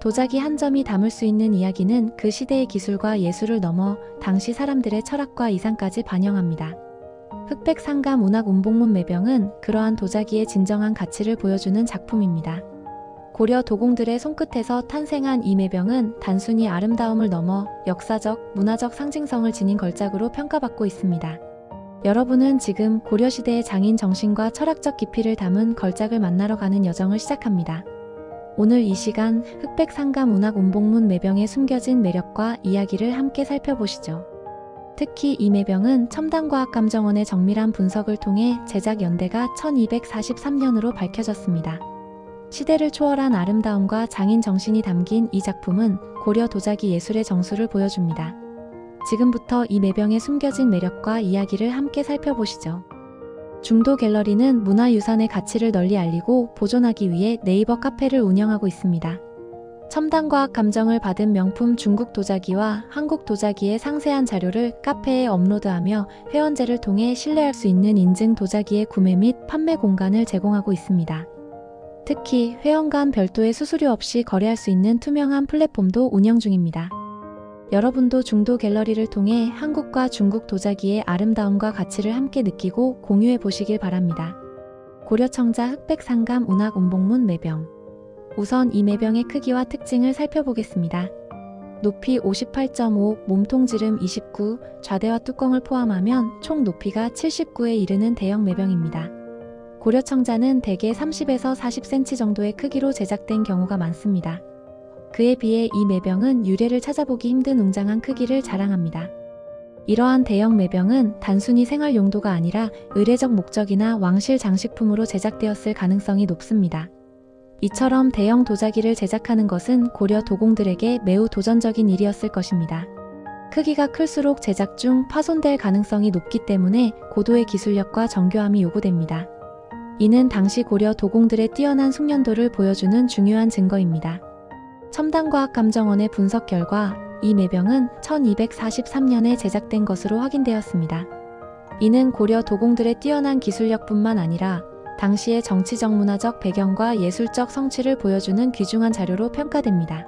도자기 한 점이 담을 수 있는 이야기는 그 시대의 기술과 예술을 넘어 당시 사람들의 철학과 이상까지 반영합니다. 흑백 상감 운학 운봉문 매병은 그러한 도자기의 진정한 가치를 보여주는 작품입니다. 고려 도공들의 손끝에서 탄생한 이 매병은 단순히 아름다움을 넘어 역사적, 문화적 상징성을 지닌 걸작으로 평가받고 있습니다. 여러분은 지금 고려시대의 장인 정신과 철학적 깊이를 담은 걸작을 만나러 가는 여정을 시작합니다. 오늘 이 시간 흑백 상감 운학 운봉문 매병의 숨겨진 매력과 이야기를 함께 살펴보시죠. 특히 이 매병은 첨단과학감정원의 정밀한 분석을 통해 제작 연대가 1243년으로 밝혀졌습니다. 시대를 초월한 아름다움과 장인 정신이 담긴 이 작품은 고려 도자기 예술의 정수를 보여줍니다. 지금부터 이 매병의 숨겨진 매력과 이야기를 함께 살펴보시죠. 중도 갤러리는 문화유산의 가치를 널리 알리고 보존하기 위해 네이버 카페를 운영하고 있습니다. 첨단과학 감정을 받은 명품 중국 도자기와 한국 도자기의 상세한 자료를 카페에 업로드하며 회원제를 통해 신뢰할 수 있는 인증 도자기의 구매 및 판매 공간을 제공하고 있습니다. 특히 회원 간 별도의 수수료 없이 거래할 수 있는 투명한 플랫폼도 운영 중입니다. 여러분도 중도 갤러리를 통해 한국과 중국 도자기의 아름다움과 가치를 함께 느끼고 공유해 보시길 바랍니다. 고려청자 흑백 상감 운학 운봉문 매병. 우선 이 매병의 크기와 특징을 살펴보겠습니다. 높이 58.5, 몸통 지름 29, 좌대와 뚜껑을 포함하면 총 높이가 79에 이르는 대형 매병입니다. 고려청자는 대개 30에서 40cm 정도의 크기로 제작된 경우가 많습니다. 그에 비해 이 매병은 유래를 찾아보기 힘든 웅장한 크기를 자랑합니다. 이러한 대형 매병은 단순히 생활 용도가 아니라 의례적 목적이나 왕실 장식품으로 제작되었을 가능성이 높습니다. 이처럼 대형 도자기를 제작하는 것은 고려 도공들에게 매우 도전적인 일이었을 것입니다. 크기가 클수록 제작 중 파손될 가능성이 높기 때문에 고도의 기술력과 정교함이 요구됩니다. 이는 당시 고려 도공들의 뛰어난 숙련도를 보여주는 중요한 증거입니다. 첨단과학감정원의 분석 결과 이 매병은 1243년에 제작된 것으로 확인되었습니다. 이는 고려 도공들의 뛰어난 기술력뿐만 아니라 당시의 정치적 문화적 배경과 예술적 성취를 보여주는 귀중한 자료로 평가됩니다.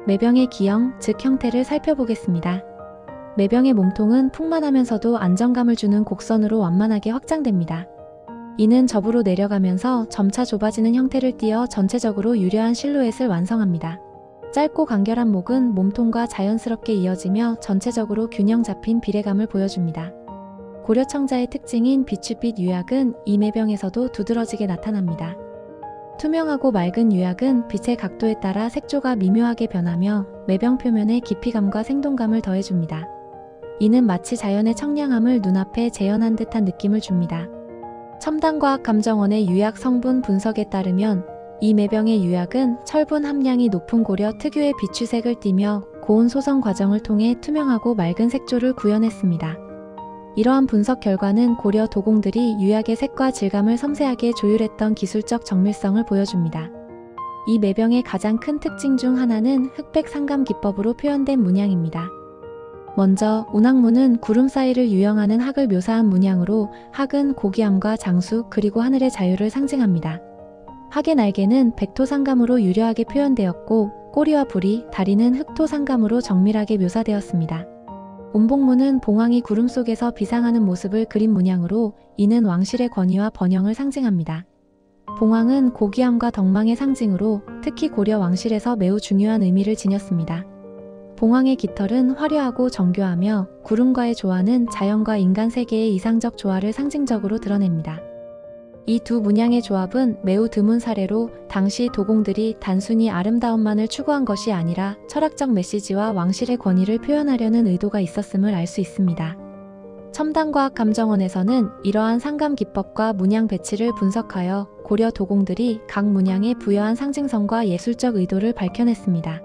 매병의 기형, 즉 형태를 살펴보겠습니다. 매병의 몸통은 풍만하면서도 안정감을 주는 곡선으로 완만하게 확장됩니다. 이는 접으로 내려가면서 점차 좁아지는 형태를 띠어 전체적으로 유려한 실루엣을 완성합니다. 짧고 간결한 목은 몸통과 자연스럽게 이어지며 전체적으로 균형 잡힌 비례감을 보여줍니다. 고려청자의 특징인 비추빛 유약은 이 매병에서도 두드러지게 나타납니다. 투명하고 맑은 유약은 빛의 각도에 따라 색조가 미묘하게 변하며 매병 표면에 깊이감과 생동감을 더해줍니다. 이는 마치 자연의 청량함을 눈앞에 재현한 듯한 느낌을 줍니다. 첨단과학감정원의 유약 성분 분석에 따르면 이 매병의 유약은 철분 함량이 높은 고려 특유의 비추색을 띠며 고온 소성 과정을 통해 투명하고 맑은 색조를 구현했습니다. 이러한 분석 결과는 고려 도공들이 유약의 색과 질감을 섬세하게 조율했던 기술적 정밀성을 보여줍니다. 이 매병의 가장 큰 특징 중 하나는 흑백 상감 기법으로 표현된 문양입니다. 먼저 운학문은 구름 사이를 유영하는 학을 묘사한 문양으로 학은 고귀함과 장수 그리고 하늘의 자유를 상징합니다. 학의 날개는 백토상감으로 유려하게 표현되었고 꼬리와 부리, 다리는 흑토상감으로 정밀하게 묘사되었습니다. 운봉문은 봉황이 구름 속에서 비상하는 모습을 그린 문양으로 이는 왕실의 권위와 번영을 상징합니다. 봉황은 고귀함과 덕망의 상징으로 특히 고려 왕실에서 매우 중요한 의미를 지녔습니다. 봉황의 깃털은 화려하고 정교하며 구름과의 조화는 자연과 인간 세계의 이상적 조화를 상징적으로 드러냅니다. 이 두 문양의 조합은 매우 드문 사례로 당시 도공들이 단순히 아름다움만을 추구한 것이 아니라 철학적 메시지와 왕실의 권위를 표현하려는 의도가 있었음을 알 수 있습니다. 첨단과학감정원에서는 이러한 상감 기법과 문양 배치를 분석하여 고려 도공들이 각 문양에 부여한 상징성과 예술적 의도를 밝혀냈습니다.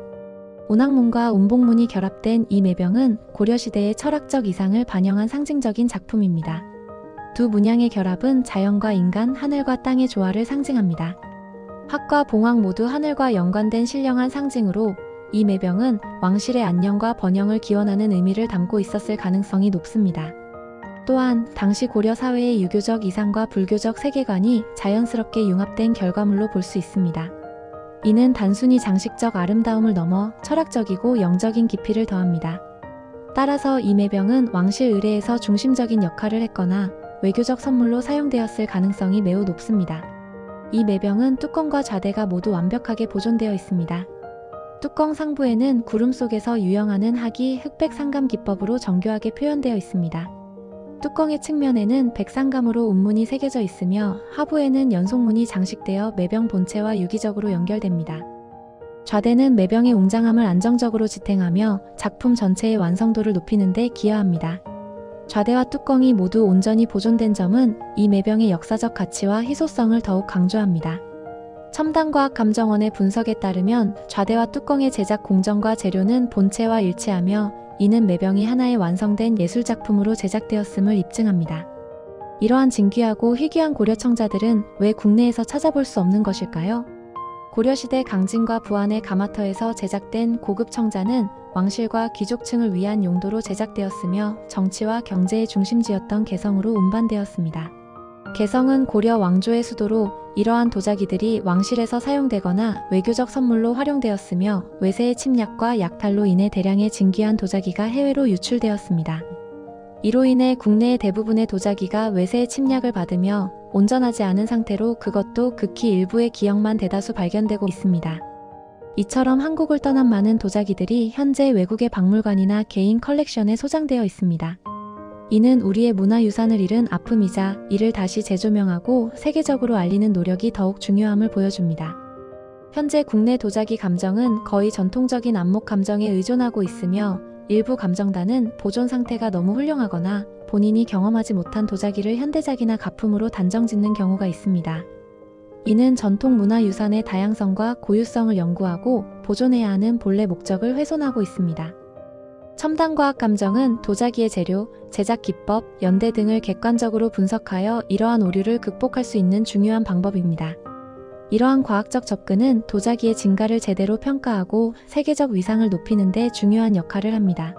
운학문과 운봉문이 결합된 이 매병은 고려시대의 철학적 이상을 반영한 상징적인 작품입니다. 두 문양의 결합은 자연과 인간, 하늘과 땅의 조화를 상징합니다. 학과 봉황 모두 하늘과 연관된 신령한 상징으로 이 매병은 왕실의 안녕과 번영을 기원하는 의미를 담고 있었을 가능성이 높습니다. 또한 당시 고려 사회의 유교적 이상과 불교적 세계관이 자연스럽게 융합된 결과물로 볼 수 있습니다. 이는 단순히 장식적 아름다움을 넘어 철학적이고 영적인 깊이를 더합니다. 따라서 이 매병은 왕실 의례에서 중심적인 역할을 했거나 외교적 선물로 사용되었을 가능성이 매우 높습니다. 이 매병은 뚜껑과 좌대가 모두 완벽하게 보존되어 있습니다. 뚜껑 상부에는 구름 속에서 유영하는 학이 흑백 상감 기법으로 정교하게 표현되어 있습니다. 뚜껑의 측면에는 백상감으로 운문이 새겨져 있으며 하부에는 연속문이 장식되어 매병 본체와 유기적으로 연결됩니다. 좌대는 매병의 웅장함을 안정적으로 지탱하며 작품 전체의 완성도를 높이는 데 기여합니다. 좌대와 뚜껑이 모두 온전히 보존된 점은 이 매병의 역사적 가치와 희소성을 더욱 강조합니다. 첨단과학감정원의 분석에 따르면 좌대와 뚜껑의 제작 공정과 재료는 본체와 일치하며 이는 매병이 하나의 완성된 예술작품으로 제작되었음을 입증합니다. 이러한 진귀하고 희귀한 고려 청자들은 왜 국내에서 찾아볼 수 없는 것일까요? 고려시대 강진과 부안의 가마터에서 제작된 고급 청자는 왕실과 귀족층을 위한 용도로 제작되었으며 정치와 경제의 중심지였던 개성으로 운반되었습니다. 개성은 고려 왕조의 수도로 이러한 도자기들이 왕실에서 사용되거나 외교적 선물로 활용되었으며 외세의 침략과 약탈로 인해 대량의 진귀한 도자기가 해외로 유출되었습니다. 이로 인해 국내의 대부분의 도자기가 외세의 침략을 받으며 온전하지 않은 상태로 그것도 극히 일부의 기역만 대다수 발견되고 있습니다. 이처럼 한국을 떠난 많은 도자기들이 현재 외국의 박물관이나 개인 컬렉션에 소장되어 있습니다. 이는 우리의 문화유산을 잃은 아픔이자 이를 다시 재조명하고 세계적으로 알리는 노력이 더욱 중요함을 보여줍니다. 현재 국내 도자기 감정은 거의 전통적인 안목 감정에 의존하고 있으며 일부 감정단은 보존 상태가 너무 훌륭하거나 본인이 경험하지 못한 도자기를 현대작이나 가품으로 단정 짓는 경우가 있습니다. 이는 전통 문화유산의 다양성과 고유성을 연구하고 보존해야 하는 본래 목적을 훼손하고 있습니다. 첨단과학 감정은 도자기의 재료, 제작 기법, 연대 등을 객관적으로 분석하여 이러한 오류를 극복할 수 있는 중요한 방법입니다. 이러한 과학적 접근은 도자기의 진가를 제대로 평가하고 세계적 위상을 높이는 데 중요한 역할을 합니다.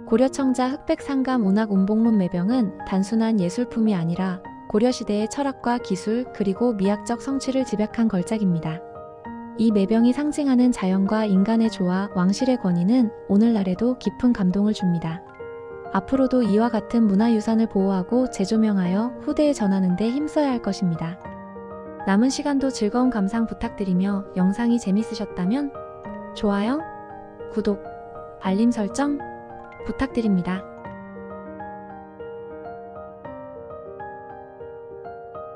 고려청자 흑백상감 운학운봉문 매병은 단순한 예술품이 아니라 고려시대의 철학과 기술 그리고 미학적 성취를 집약한 걸작입니다. 이 매병이 상징하는 자연과 인간의 조화, 왕실의 권위는 오늘날에도 깊은 감동을 줍니다. 앞으로도 이와 같은 문화유산을 보호하고 재조명하여 후대에 전하는 데 힘써야 할 것입니다. 남은 시간도 즐거운 감상 부탁드리며 영상이 재밌으셨다면 좋아요, 구독, 알림 설정 부탁드립니다.